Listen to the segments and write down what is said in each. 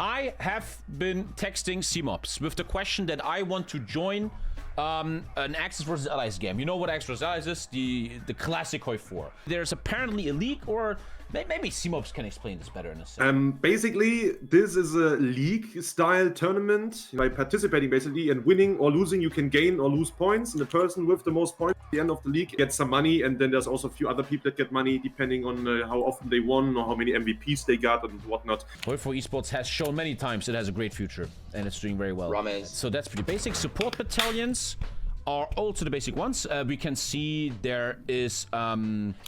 I have been texting CMOPs with the question that I want to join an Axis versus Allies game. You know what Axis versus Allies is? The classic HOI4. There's apparently a league, or maybe CMOPs can explain this better in a second. Basically, this is a league-style tournament. By participating, basically, and winning or losing, you can gain or lose points. And the person with the most points at the end of the league gets some money. And then there's also a few other people that get money, depending on how often they won or how many MVPs they got and whatnot. HOI4 esports has shown many times it has a great future, and it's doing very well. Rames. So that's pretty basic. Support battalions are also the basic ones. We can see there is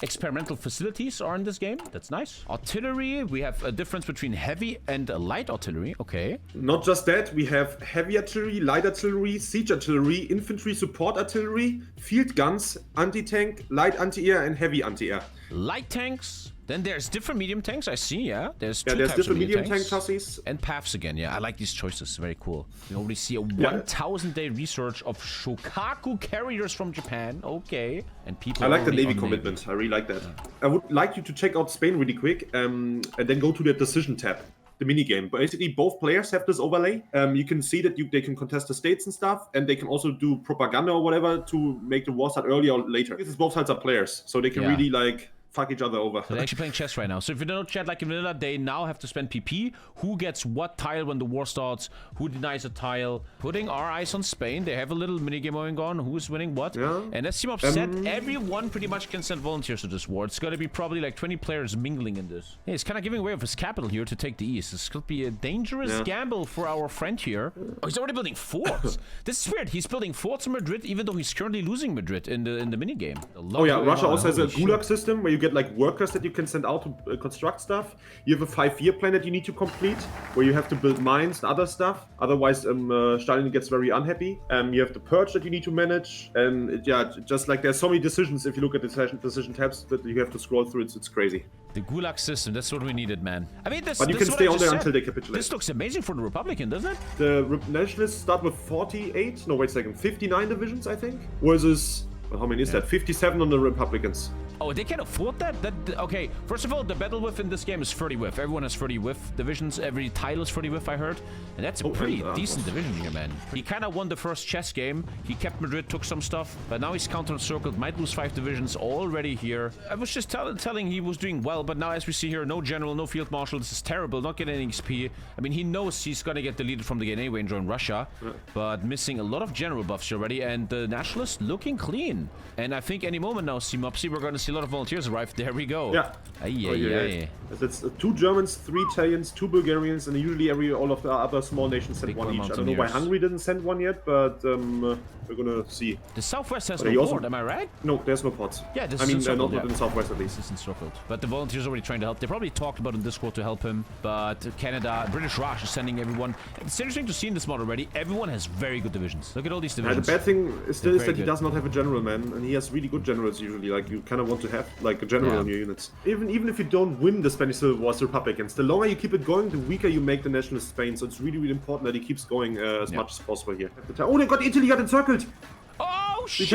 experimental facilities are in this game. That's nice. Artillery, we have a difference between heavy and light artillery. Okay. Not just that, we have heavy artillery, light artillery, siege artillery, infantry support artillery, field guns, anti-tank, light anti-air, and heavy anti-air. Light tanks. Then there's different medium tanks, I see, yeah. There's there's types different of medium tanks. tank chassis. And paths again, yeah. I like these choices, very cool. We already see a 1,000-day research of Shokaku carriers from Japan, okay. And people I like the Navy on commitment, I really like that. I would like you to check out Spain really quick, and then go to the decision tab. The minigame. Basically, both players have this overlay. You can see that they can contest the states and stuff, and they can also do propaganda or whatever to make the war start earlier or later. This is both sides are players, so they can really like fuck each other over. So they're actually playing chess right now. So if you don't chat like in vanilla, they now have to spend PP. Who gets what tile when the war starts? Who denies a tile? Putting our eyes on Spain. They have a little minigame going on. Who's winning what? Yeah. And as CMOP said, everyone pretty much can send volunteers to this war. It's going to be probably like 20 players mingling in this. Hey, he's kind of giving away of his capital here to take the east. This could be a dangerous gamble for our friend here. Oh, he's already building forts. This is weird. He's building forts in Madrid, even though he's currently losing Madrid in the minigame. Oh yeah, Russia also has a gulag system where you get like workers that you can send out to construct stuff. You have a 5-year plan that you need to complete, where you have to build mines and other stuff. Otherwise, Stalin gets very unhappy. You have the purge that you need to manage, and just like there's so many decisions. If you look at the decision tabs that you have to scroll through, it's crazy. The gulag system, that's what we needed, man. I mean, but you can stay on there until they capitulate. This looks amazing for the Republican, doesn't it? The nationalists start with 48. No, wait a second. 59 divisions, I think. Versus, well, how many is that? 57 on the Republicans. Oh, they can afford that? Okay, first of all, the battle width in this game is 30 width. Everyone has 30 width divisions. Every tile is 30 width, I heard. And that's a pretty decent division here, man. He kind of won the first chess game. He kept Madrid, took some stuff, but now he's counter-encircled, might lose 5 divisions already here. I was just telling he was doing well, but now as we see here, no general, no field marshal. This is terrible, not getting any XP. I mean, he knows he's gonna get deleted from the game anyway and join Russia, but missing a lot of general buffs already, and the nationalists looking clean. And I think any moment now, CMOPsy, we're gonna see a lot of volunteers arrive. There we go. Yeah. It's 2 Germans, 3 Italians, 2 Bulgarians, and usually all of the other small nations send one each. I don't know why Hungary didn't send one yet, but we're gonna see. The Southwest has no port, am I right? No, there's no ports. Yeah, this is encircled, not in the Southwest at least. This is encircled. But the volunteers are already trying to help. They probably talked about in Discord to help him, but Canada, British Raj is sending everyone. It's interesting to see in this mod already. Everyone has very good divisions. Look at all these divisions. The bad thing is still that he does not have a general, man, and he has really good generals usually. Like, you kind of want to have like a general on your units. Even if you don't win the Spanish Civil War as Republicans, the longer you keep it going, the weaker you make the nationalist Spain. So it's really, really important that he keeps going as much as possible here. Oh, they got Italy got encircled! Oh shit!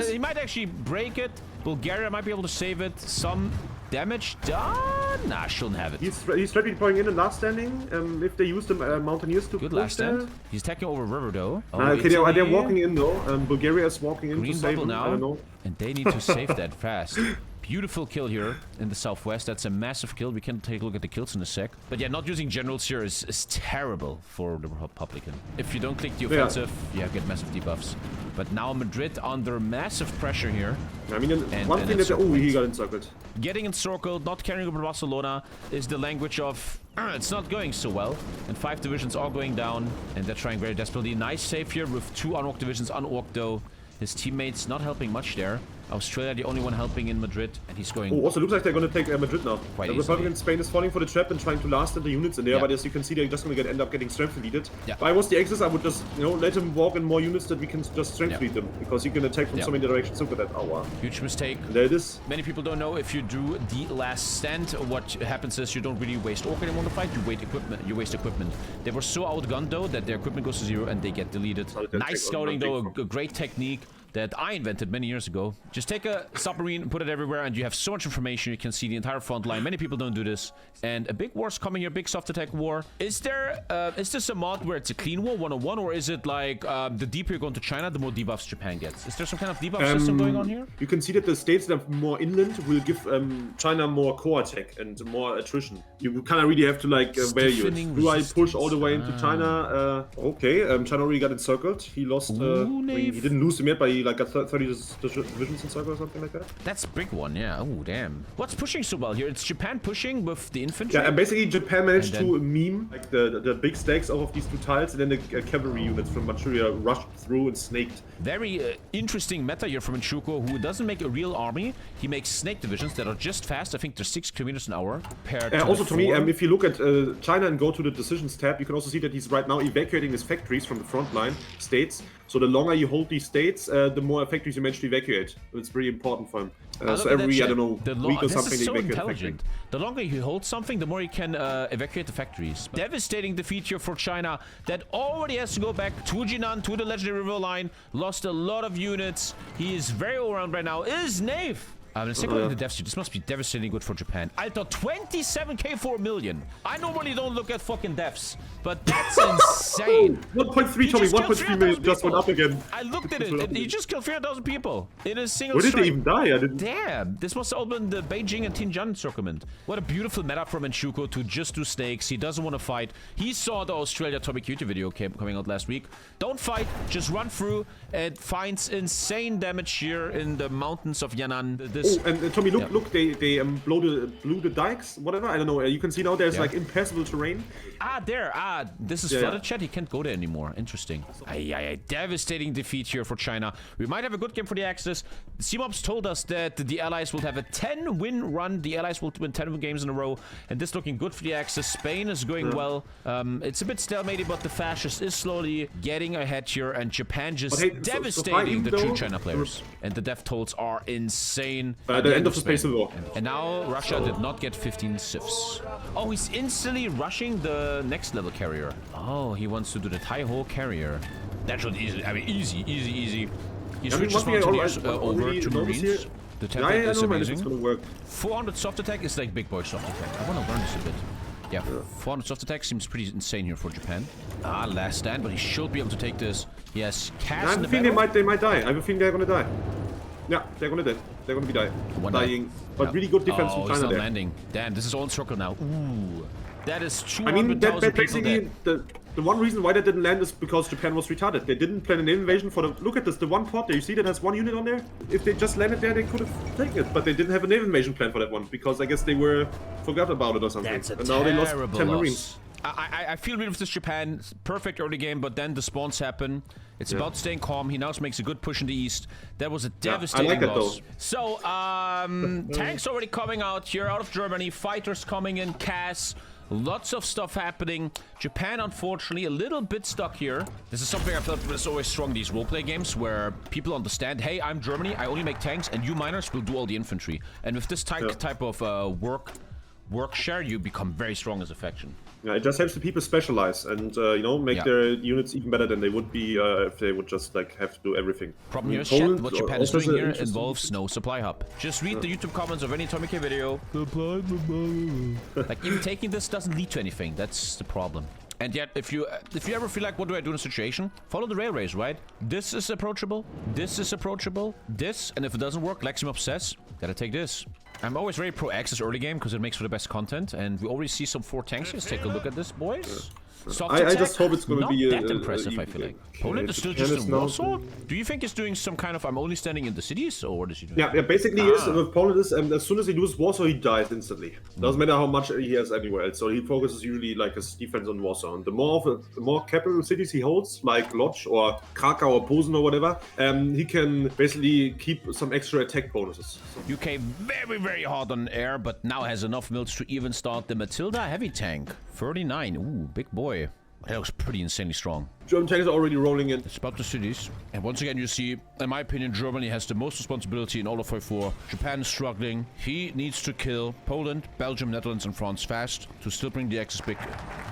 He might actually break it. Bulgaria might be able to save it. Some damage done. Nah, shouldn't have it. He's ready to in the last standing. If they use the Mountaineers to good last stand. He's taking over river though. Oh, okay, they're walking in though. Bulgaria is walking in Green to save bubble him. now, I don't know. and they need to save that fast. Beautiful kill here in the southwest. That's a massive kill. We can take a look at the kills in a sec. But yeah, not using generals here is terrible for the Republican. If you don't click the offensive, get massive debuffs. But now Madrid under massive pressure here. I mean, one thing that he got encircled. Getting encircled, not carrying over Barcelona is the language of it's not going so well. And 5 divisions are going down, and they're trying very desperately. Nice save here with 2 unorked divisions unorked though. His teammates not helping much there. Australia, the only one helping in Madrid, and he's going... Oh, also looks like they're going to take Madrid now. The Republican Spain is falling for the trap and trying to last in the units in there, but as you can see, they're just going to end up getting strength deleted. If I was the Axis, I would just, let him walk in more units that we can just strength delete them, because you can attack from so many directions. Look at that. Oh, wow. Huge mistake. And there it is. Many people don't know if you do the last stand, what happens is you don't really waste orc anymore in the fight, you waste equipment. They were so outgunned though that their equipment goes to 0 and they get deleted. Nice scouting though, a great technique. that I invented many years ago. Just take a submarine, put it everywhere, and you have so much information. You can see the entire front line. Many people don't do this. And a big war's coming here, big soft attack war. Is this a mod where it's a clean war, 101, or is it like the deeper you go into China, the more debuffs Japan gets? Is there some kind of debuff system going on here? You can see that the states that are more inland will give China more core attack and more attrition. You kind of really have to like value it. Do I push all the way into China? Okay, China already got encircled. He lost. He didn't lose them yet, but he like got 30 divisions encircled or something like that. That's a big one, yeah. Oh damn. What's pushing so well here? It's Japan pushing with the infantry. Yeah, and basically Japan managed to meme like the big stakes off of these 2 tiles, and then the cavalry units from Manchuria rushed through and snaked. Very interesting meta here from Manchukuo, who doesn't make a real army. He makes snake divisions that are just fast. I think they're 6 kilometers an hour. Also, Tommy, if you look at China and go to the decisions tab, you can also see that he's right now evacuating his factories from the front line states. So the longer you hold these states, the more factories you manage to evacuate. It's very important for him. So every, I don't know, week or something, this is so they evacuate intelligent. The longer you hold something, the more you can evacuate the factories. Devastating defeat here for China that already has to go back to Jinan, to the legendary river line. Lost a lot of units. He is very all around right now. Is Nave. Let's take a look at the deficit. This must be devastatingly good for Japan. I thought 27k for a million. I normally don't look at fucking deaths, but that's insane. 1.3, Tommy, 1.3 million just went up again. I looked at it. He just killed 300,000 people in a single strike. Where did they even die? I didn't... Damn, this must have been the Beijing and Tianjin circumvent. What a beautiful meta from Manchukuo to just do snakes. He doesn't want to fight. He saw the Australia TommyKay YouTube video coming out last week. Don't fight, just run through. It finds insane damage here in the mountains of Yan'an. And Tommy, look, they blew the dikes, whatever. I don't know. You can see now there's like impassable terrain. This is flooded, chat. He can't go there anymore. Interesting. Devastating defeat here for China. We might have a good game for the Axis. CMOBs told us that the Allies will have a 10-win run. The Allies will win 10 games in a row, and this looking good for the Axis. Spain is going well. It's a bit stalemated, but the fascist is slowly getting ahead here, and Japan just devastating the true China players. And the death tolls are insane. The end of the Space War. And now Russia did not get 15 civs. Oh, he's instantly rushing the next level carrier. Oh, he wants to do the Taiho carrier. That should easy. I mean, easy. He switches Mountaineers over to Marines. The template is amazing. It's gonna work. 400 soft attack is like big boy soft attack. I want to learn this a bit. Yeah, 400 soft attack seems pretty insane here for Japan. Last stand, but he should be able to take this. Yes, cast in the battle. I think they might die. I have a feeling they're gonna die. Yeah, they're gonna die. They're gonna be dying. But really good defense from China there. Landing. Damn, this is all in circle now. Ooh. That is 200,000 I mean, that people dead. The one reason why that didn't land is because Japan was retarded. They didn't plan an invasion for the... Look at this, the one port there. You see that has 1 unit on there? If they just landed there, they could have taken it. But they didn't have a naval invasion plan for that one. Because I guess they forgot about it or something. That's a and now they lost 10 loss. Marines. I feel really with this Japan. Perfect early game, but then the spawns happen. It's about staying calm. He now makes a good push in the east. That was a devastating loss. So, tanks already coming out here out of Germany. Fighters coming in. CAS. Lots of stuff happening. Japan, unfortunately, a little bit stuck here. This is something I felt was always strong, these roleplay games, where people understand, hey, I'm Germany, I only make tanks, and you miners will do all the infantry. And with this type of work share, you become very strong as a faction. Yeah, it just helps the people specialize and, you know, make their units even better than they would be if they would just, like, have to do everything. Problem here is, chat, what Japan is doing here involves no supply hub. Just read the YouTube comments of any TommyKay video. Like, even taking this doesn't lead to anything. That's the problem. And yet, if you ever feel like, what do I do in a situation? Follow the railways, right? This is approachable. This is approachable. This, and if it doesn't work, Leximov says, gotta take this. I'm always very pro-Axis early game because it makes for the best content, and we already see some 4 tanks. Let's take a look at this, boys. I just hope it's going to be that impressive. I feel like Poland is still just in Warsaw. Do you think he's doing some kind of I'm only standing in the cities, or what is he doing? Yeah, basically he is. With Poland is as soon as he loses Warsaw, he dies instantly. Doesn't matter how much he has anywhere else. So he focuses usually like his defense on Warsaw. And the more capital cities he holds, like Lodz or Krakow or Posen or whatever, he can basically keep some extra attack bonuses. So. UK very hard on air, but now has enough mills to even start the Matilda heavy tank. 39. Ooh, big boy. That looks pretty insanely strong. German tanks are already rolling in. It's about the cities. And once again, you see, in my opinion, Germany has the most responsibility in all of HOI4. Japan is struggling. He needs to kill Poland, Belgium, Netherlands, and France fast to still bring the Axis big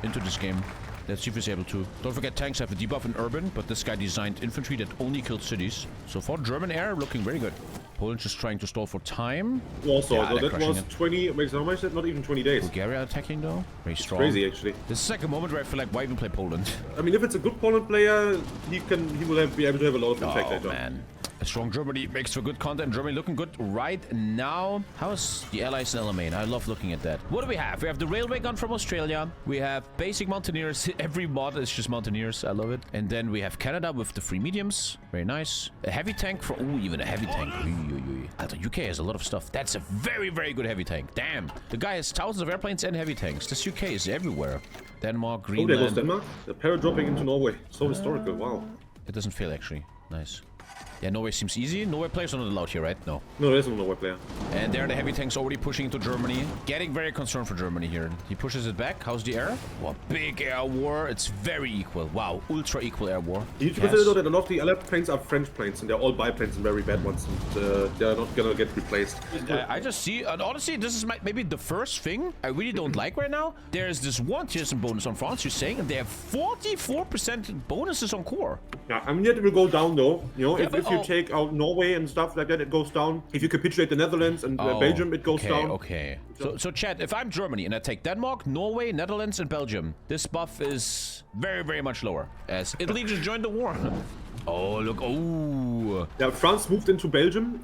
into this game. Let's see if he's able to. Don't forget, tanks have a debuff in urban, but this guy designed infantry that only killed cities. So for German air, looking very good. Poland just trying to stall for time. Also, Yeah, that was 20. Wait, how much? Not even 20 days. Bulgaria attacking though, very strong. Crazy, actually. This is like a moment where I feel like, why even play Poland? I mean, if it's a good Poland player, he will be able to have a lot of impact later. Oh man. A strong Germany makes for good content. Germany looking good right now. How's the Allies in Alamein? I love looking at that. What do we have? We have the railway gun from Australia. We have basic mountaineers. Every mod is just mountaineers. I love it. And then we have Canada with the free mediums. Very nice. A heavy tank for... Oh, even a heavy tank. The UK has a lot of stuff. That's a very, very good heavy tank. Damn. The guy has thousands of airplanes and heavy tanks. This UK is everywhere. Denmark, Greenland. Oh, there goes Denmark. The para-dropping into Norway. So historical. Wow. It doesn't fail, actually. Nice. Yeah, Norway seems easy. Norway players are not allowed here, right? No. No, there is no Norway player. And there the heavy tanks already pushing into Germany. Getting very concerned for Germany here. He pushes it back. How's the air? Wow, big air war. It's very equal. Wow, ultra equal air war. You need to consider though that a lot of the Allied planes are French planes, and they're all biplanes and very bad ones, and they're not gonna get replaced. I just see, and honestly, this is maybe the first thing I really don't like right now. There's this 1 Tierson bonus on France, you're saying, and they have 44% bonuses on core. Yeah, I mean, it will go down though. You know, Yeah, if you take out Norway and stuff like that, it goes down. If you capitulate the Netherlands and Belgium, it goes down. Okay. So chat, if I'm Germany and I take Denmark, Norway, Netherlands, and Belgium, this buff is very, very much lower. As Italy just joined the war. Oh, look. Oh. Yeah, France moved into Belgium.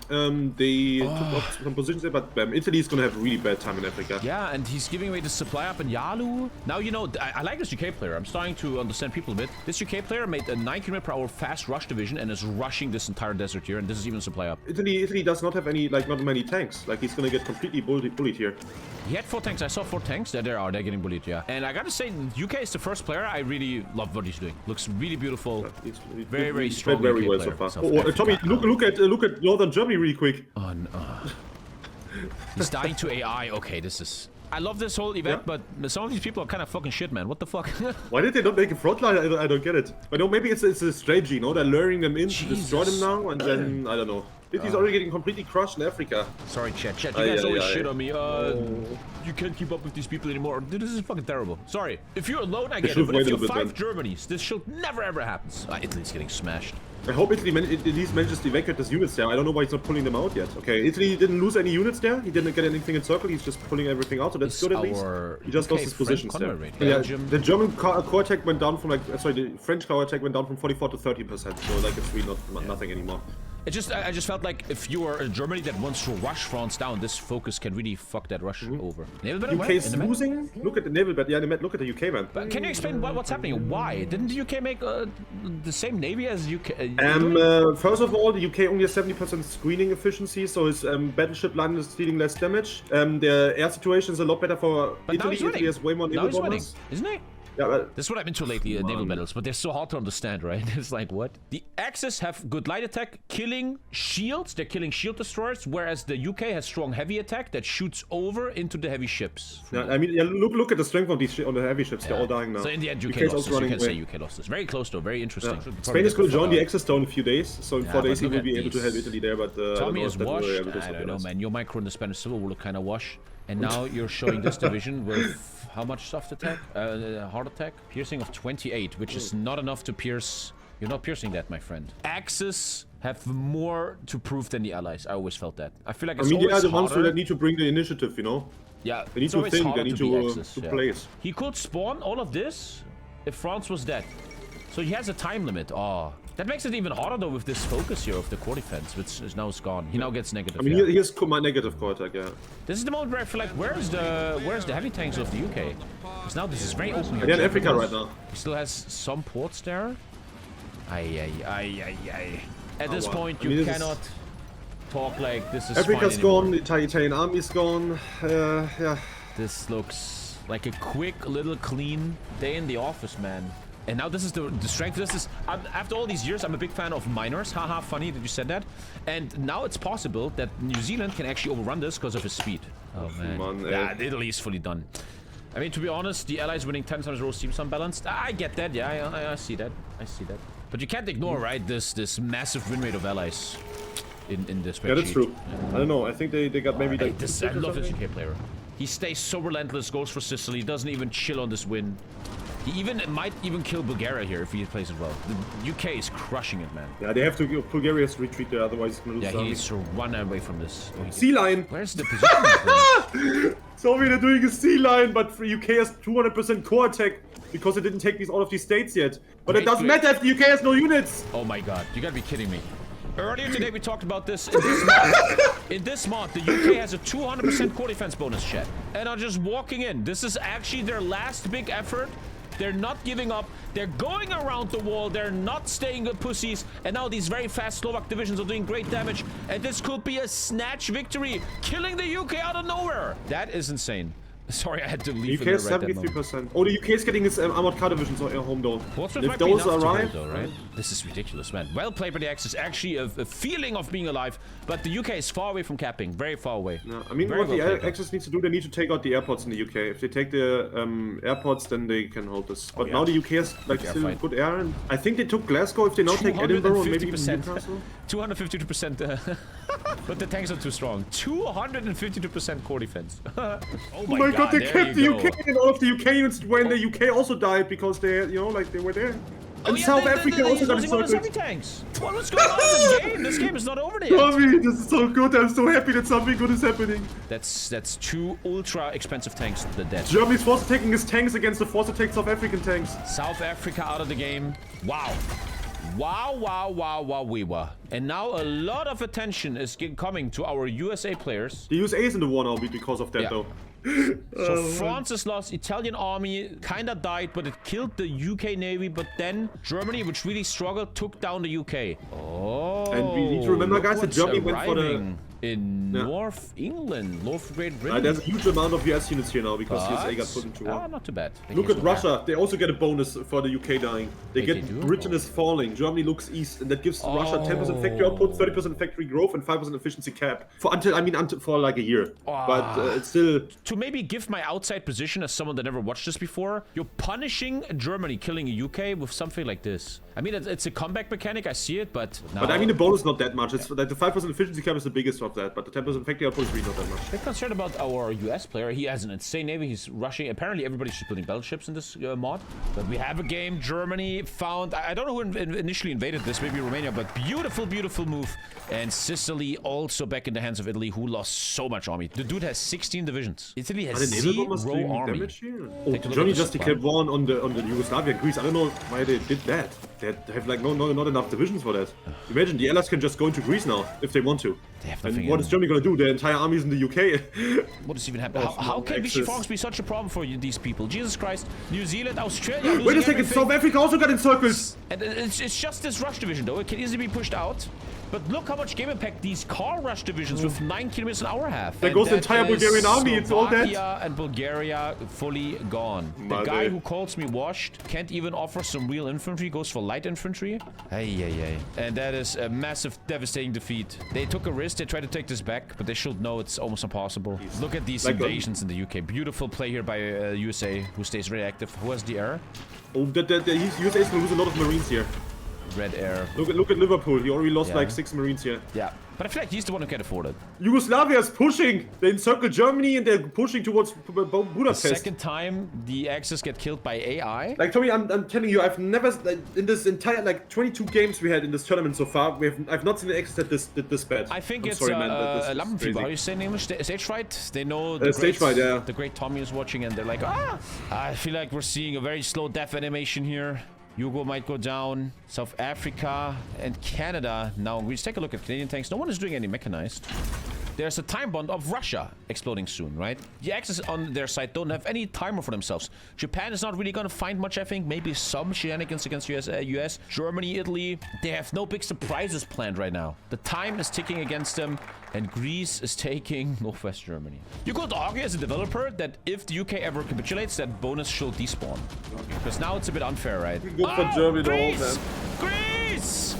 They took up some positions there, but Italy is going to have a really bad time in Africa. Yeah, and he's giving away the supply up in Yalu. Now, you know, I like this UK player. I'm starting to understand people a bit. This UK player made a 9 km/h fast rush division and is rushing this entire desert here, and this is even supply up. Italy does not have any, like, not many tanks. Like, he's going to get completely bullied here. He had 4 tanks. I saw 4 tanks. There they are. They're getting bullied, yeah. And I gotta say, UK is the first player. I really love what he's doing. Looks really beautiful. He's very, very he's strong. Very well so far. Tommy, look at Northern Germany really quick. Oh, no. He's dying to AI. Okay, this is... I love this whole event, but some of these people are kind of fucking shit, man. What the fuck? Why did they not make a frontline? I don't get it. But no, maybe it's a strategy, no? They're luring them in to destroy them now, and then, I don't know. Italy's already getting completely crushed in Africa. Sorry, chat. You guys always shit on me. You can't keep up with these people anymore. Dude, this is fucking terrible. Sorry. If you're alone, I get it. But if you're 5 Germanys, this should never ever happens. Italy's getting smashed. I hope Italy at least manages to evacuate his units there. I don't know why he's not pulling them out yet. Okay, Italy didn't lose any units there. He didn't get anything in circle. He's just pulling everything out, so that's good at least. He just lost his positions there. Yeah, the German core attack went down from the French core attack went down from 44 to 30%. So like it's really not nothing anymore. I just felt like if you are in Germany that wants to rush France down, this focus can really fuck that rush over. UK is losing. Look at the naval battle. Yeah, look at the UK, man. But can you explain what's happening? Why didn't the UK make the same navy as UK? First of all, the UK only has 70% screening efficiency, so his battleship line is dealing less damage. The air situation is a lot better for Italy. Italy has way more naval bombers, isn't he? Yeah, this is what I've been to lately, naval battles, but they're so hard to understand, right? It's like, what? The Axis have good light attack, killing shields. They're killing shield destroyers, whereas the UK has strong heavy attack that shoots over into the heavy ships. Yeah, I mean, look at the strength of these on the heavy ships. They're all dying now. So in the end, UK lost this. You can say UK lost this. Very close, though. Very interesting. Yeah. Spain is going to join the Axis though in a few days, so in 4 days he will be able to help Italy there, but Tommy is washed. I don't know, man. Your micro in the Spanish Civil War look kind of washed. And now you're showing this division with how much soft attack? Hard attack? Piercing of 28, which is not enough to pierce. You're not piercing that, my friend. Axis have more to prove than the Allies. I always felt that. I feel like it's always they are the ones that need to bring the initiative, you know? Yeah, they need to think, they need to place. He could spawn all of this if France was dead. So he has a time limit. Oh. That makes it even harder though with this focus here of the core defense, which is now gone. He now gets negative. I mean, he has my negative core attack, yeah. This is the moment where I feel like, where's the heavy tanks of the UK? Because now this is very open here. Yeah, in Africa right now. He still has some ports there. At this point, you cannot talk like this is Africa's gone, the Italian army's gone. Yeah. This looks like a quick, little, clean day in the office, man. And now this is the strength. This is after all these years, I'm a big fan of miners. Haha, funny that you said that. And now it's possible that New Zealand can actually overrun this because of his speed. Oh man, yeah, Italy is fully done. I mean, to be honest, the Allies winning 10 times in a row seems unbalanced. I get that. Yeah, I see that. I see that. But you can't ignore, right? This massive win rate of Allies in this spreadsheet. Yeah, that's true. I don't know. I think they got maybe. I love this UK player. He stays so relentless. Goes for Sicily. Doesn't even chill on this win. He might even kill Bulgaria here if he plays it well. The UK is crushing it, man. Yeah, they have to. Bulgaria has to retreat there, otherwise he's gonna lose. Yeah, he needs to run away from this. Sea line. Where's the position? Sorry, they're doing a sea line, but UK has 200% core attack because it didn't take all of these states yet. But it doesn't matter if the UK has no units. Oh my god, you gotta be kidding me. Earlier today we talked about this. In this mod, the UK has a 200% core defense bonus, chat. And are just walking in. This is actually their last big effort. They're not giving up. They're going around the wall. They're not staying good pussies. And now these very fast Slovak divisions are doing great damage. And this could be a snatch victory, killing the UK out of nowhere. That is insane. Sorry, I had to leave. UK is 73%. Oh, the UK is getting its armored car divisions home though. If those arrive, though, right? This is ridiculous, man. Well played by the Axis. Actually, a feeling of being alive, but the UK is far away from capping. Very far away. Yeah, I mean, what the Axis needs to do, they need to take out the airports in the UK. If they take the airports, then they can hold this. But now the UK has like still good air, and I think they took Glasgow. If they now take Edinburgh, maybe even Newcastle. 252%. But the tanks are too strong. 252% core defense. Oh my god, they kept the UK, and all of the UK units when the UK also died because they, you know, like they were there. And South Africa also got encircled. Tanks. Well, what's going on in this game? This game is not over yet. Tommy, this is so good. I'm so happy that something good is happening. That's 2 ultra expensive tanks that are dead. Germany's force attacking his tanks against the force attack South African tanks. South Africa out of the game. Wow. Wow. And now a lot of attention is coming to our USA players. The USA is in the war now because of that, though. So France's lost, Italian army kinda died, but it killed the UK navy. But then Germany, which really struggled, took down the UK. Oh. And we need to remember, guys, that Germany went for the... in North England, North Great Britain. There's a huge amount of US units here now because USA got put into war. Not too bad. Look at Russia. They also get a bonus for the UK dying. They get Britain is falling. Germany looks east, and that gives Russia 10% factory output, 30% factory growth, and 5% efficiency cap for like a year. But it's still to maybe give my outside position as someone that never watched this before. You're punishing Germany killing a UK with something like this. I mean, it's a comeback mechanic. I see it, but But I mean, the bonus is not that much. It's like the 5% efficiency cap is the biggest of that, but the 10% factory output is really not that much. I'm concerned about our US player. He has an insane navy. He's rushing. Apparently, everybody's just building battleships in this mod. But we have a game. Germany found. I don't know who initially invaded this. Maybe Romania. But beautiful move. And Sicily also back in the hands of Italy, who lost so much army. The dude has 16 divisions. Italy has 0 army. Oh, Germany just declared war on the Yugoslavia and Greece. I don't know why they did that. They have like not enough divisions for that. Imagine the Allies can just go into Greece now if they want to. And what is Germany gonna do? Their entire army is in the UK. What is even happening? How can Vichy France be such a problem for these people? Jesus Christ. New Zealand, Australia. Wait a second, South Africa also got encircled. And it's just this rush division though. It can easily be pushed out. But look how much game impact these car rush divisions with 9 kilometers an hour have. There goes the entire Bulgarian army, it's all dead. And Bulgaria fully gone. The guy who calls me washed can't even offer some real infantry, goes for light infantry. Hey. And that is a massive, devastating defeat. They took a risk, they tried to take this back, but they should know it's almost impossible. Look at these invasions in the UK. Beautiful play here by USA, who stays very active. Who has the air? Oh, the USA is gonna lose a lot of Marines here. Red air. Look at Liverpool. He already lost like 6 Marines here. Yeah, but I feel like he's the one who can afford it. Yugoslavia is pushing. They encircle Germany and they're pushing towards Budapest. The second time the Axis get killed by AI. Like Tommy, I'm telling you, I've never in this entire like 22 games we had in this tournament so far, I've not seen an Axis that did this bad. I think it's Lampenfieber. How you say in English? Stage fright. They know the stage fright. Yeah. The great Tommy is watching and they're like, ah. I feel like we're seeing a very slow death animation here. Yugo might go down. South Africa and Canada. Now, we just take a look at Canadian tanks. No one is doing any mechanized. There's a time bond of Russia exploding soon, right? The Axis on their side don't have any timer for themselves. Japan is not really going to find much, I think. Maybe some shenanigans against US. Germany, Italy. They have no big surprises planned right now. The time is ticking against them. And Greece is taking Northwest Germany. You could argue as a developer that if the UK ever capitulates, that bonus should despawn. Because now it's a bit unfair, right? We go for Germany Greece! Greece!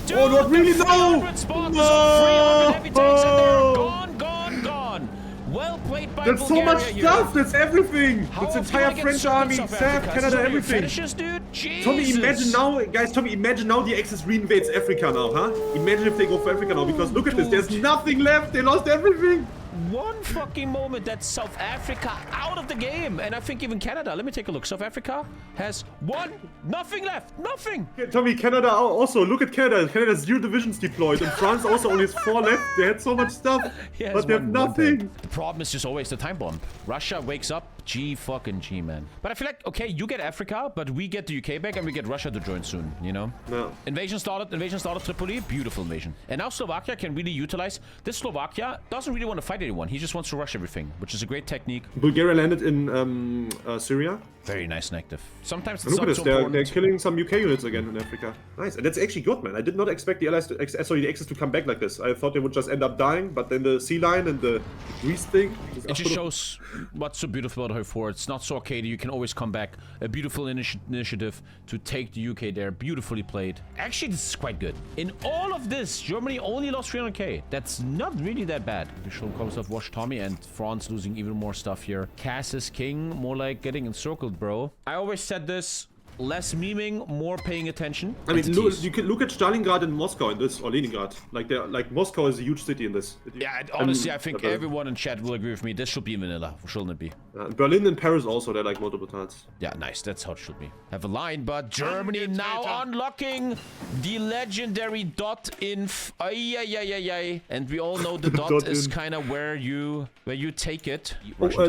Dude, oh, not really, no! 300 spots, 300 heavy tanks, and they're gone. Well played by That's Bulgaria so much stuff. That's everything. That's entire French army, South Canada, everything. Fetishes, dude. Jesus. Tommy, imagine now, guys. Tommy, imagine now the Axis reinvades Africa now, huh? Imagine if they go for Africa now, because look at this. There's nothing left. They lost everything. one fucking moment that South Africa out of the game. And I think even Canada. Let me take a look. South Africa has nothing left. Nothing. Yeah, Tommy, Canada also. Look at Canada. Canada has 0 divisions deployed. And France also only has 4 left. They had so much stuff. Yes, but they have nothing. The problem is just always the time bomb. Russia wakes up. G, man. But I feel like, okay, you get Africa, but we get the UK back and we get Russia to join soon, you know? No. Invasion started Tripoli. Beautiful invasion. And now Slovakia can really utilize this. Slovakia doesn't really want to fight anyone. He just wants to rush everything, which is a great technique. Bulgaria landed in Syria. Very nice and active. Sometimes it's not so important. They're killing some UK units again in Africa. Nice. And that's actually good, man. I did not expect the Allies the Axis to come back like this. I thought they would just end up dying, but then the sea line and the Greece thing. It just shows what's so beautiful about HOI4. It's not so arcade. You can always come back. A beautiful initiative to take the UK there. Beautifully played. Actually, this is quite good. In all of this, Germany only lost 300k. That's not really that bad. We show Commonwealth watch Tommy and France losing even more stuff here. Cass is king. More like getting encircled, bro. I always said this. Less memeing, more paying attention. I mean, you can look at Stalingrad and Moscow in this, or Leningrad. Like Moscow is a huge city in this. Yeah, honestly, I think everyone in chat will agree with me. This should be vanilla, shouldn't it be? Berlin and Paris also, they're like multiple tiles. Yeah, nice. That's how it should be. Have a line, but Germany now unlocking the legendary dot in. And we all know the dot is kind of where you take it.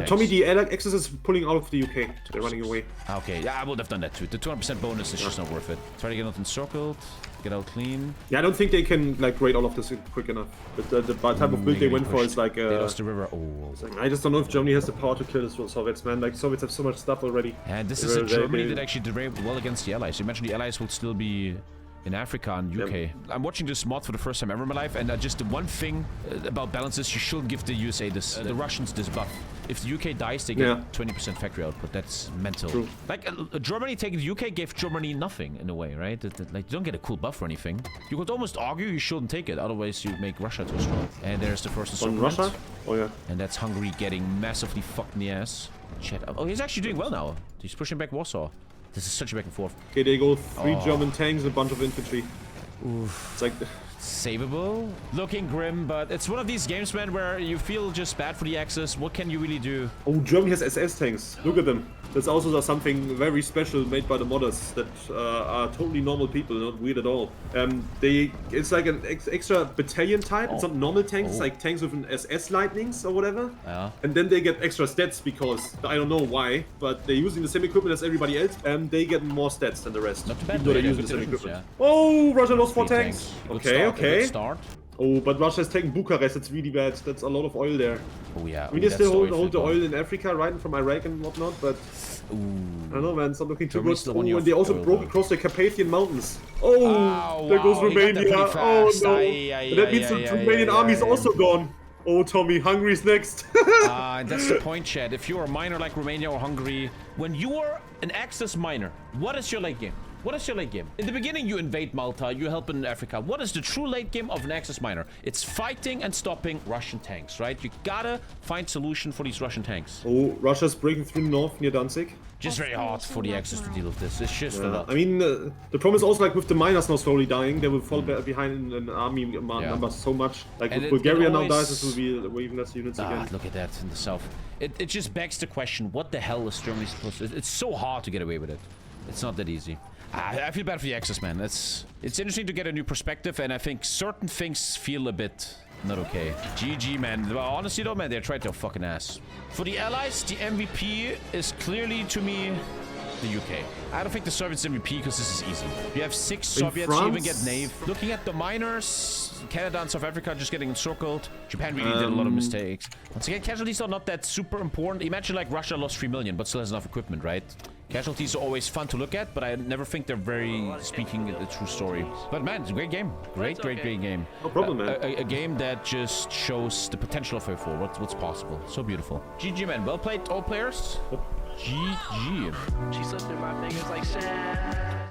Tommy, the Axis is pulling out of the UK. They're running away. Okay, yeah, I would have done that too. The 200% bonus is just not worth it. Try to get out encircled, get out clean. Yeah, I don't think they can like raid all of this quick enough. But the type of build they went for is like. They lost the river. Oh. I just don't know if Germany has the power to kill the Soviets, man. Like Soviets have so much stuff already. And this is a Germany that actually did very well against the Allies. You mentioned the Allies will still be in Africa and UK. Yep. I'm watching this mod for the first time ever in my life, and just the one thing about balances, you shouldn't give the USA this, the Russians this buff. If the UK dies, they get 20% factory output. That's mental. True. Like Germany taking the UK gave Germany nothing in a way, right? Like you don't get a cool buff or anything. You could almost argue you shouldn't take it, otherwise you make Russia too strong. And there's the first on Russia. Oh yeah. And that's Hungary getting massively fucked in the ass. Oh, he's actually doing well now. He's pushing back Warsaw. This is such a back and forth. Okay, they go 3 German tanks and a bunch of infantry. Oof. It's like... Savable. Looking grim, but it's one of these games, man, where you feel just bad for the Axis. What can you really do? Oh, Germany has SS tanks. Look at them. That's also something very special made by the modders that are totally normal people, not weird at all. It's like an extra battalion type. It's not normal tanks. It's like tanks with an SS lightnings or whatever. Yeah. And then they get extra stats because I don't know why, but they're using the same equipment as everybody else, and they get more stats than the rest. Not too bad. They're using the same equipment. Yeah. Oh, Russia lost 4 tanks. Okay. Good start. Oh, but Russia's taking Bucharest. It's really bad. That's a lot of oil there. Oh yeah. I mean, they still hold the oil in Africa, right, from Iraq and whatnot, but I don't know, man. It's not looking too good. Oh, and they also broke across the Carpathian Mountains. Oh, there goes Romania. Oh no. That means the Romanian army is also gone. Oh, Tommy, Hungary's next. And that's the point, Chad. If you're a miner like Romania or Hungary, when you are an Axis miner, what is your late game? What is your late game? In the beginning, you invade Malta, you help in Africa. What is the true late game of an Axis miner? It's fighting and stopping Russian tanks, right? You gotta find solution for these Russian tanks. Oh, Russia's breaking through north near Danzig. Just very hard for the Axis to deal with this. It's just a lot. I mean, the problem is also like with the miners now slowly dying, they will fall behind in army numbers so much. Like if Bulgaria now dies, this will be even less units again. Look at that in the south. It just begs the question, what the hell is Germany supposed to... It's so hard to get away with it. It's not that easy. I feel bad for the Axis, man. It's interesting to get a new perspective, and I think certain things feel a bit not okay. GG, man. Well, honestly, though, man, they tried their fucking ass. For the Allies, the MVP is clearly, to me, the UK. I don't think the Soviets MVP because this is easy. You have 6 Soviets, you even get Nave. Looking at the miners, Canada and South Africa just getting encircled. Japan really did a lot of mistakes. Once again, casualties are not that super important. Imagine like Russia lost 3 million, but still has enough equipment, right? Casualties are always fun to look at, but I never think they're very speaking the true story. But man, it's a great game. Great game. No problem, man. A game that just shows the potential of HOI4, what's possible. So beautiful. GG, man. Well played, all players. GG. She slipped in my fingers like sand.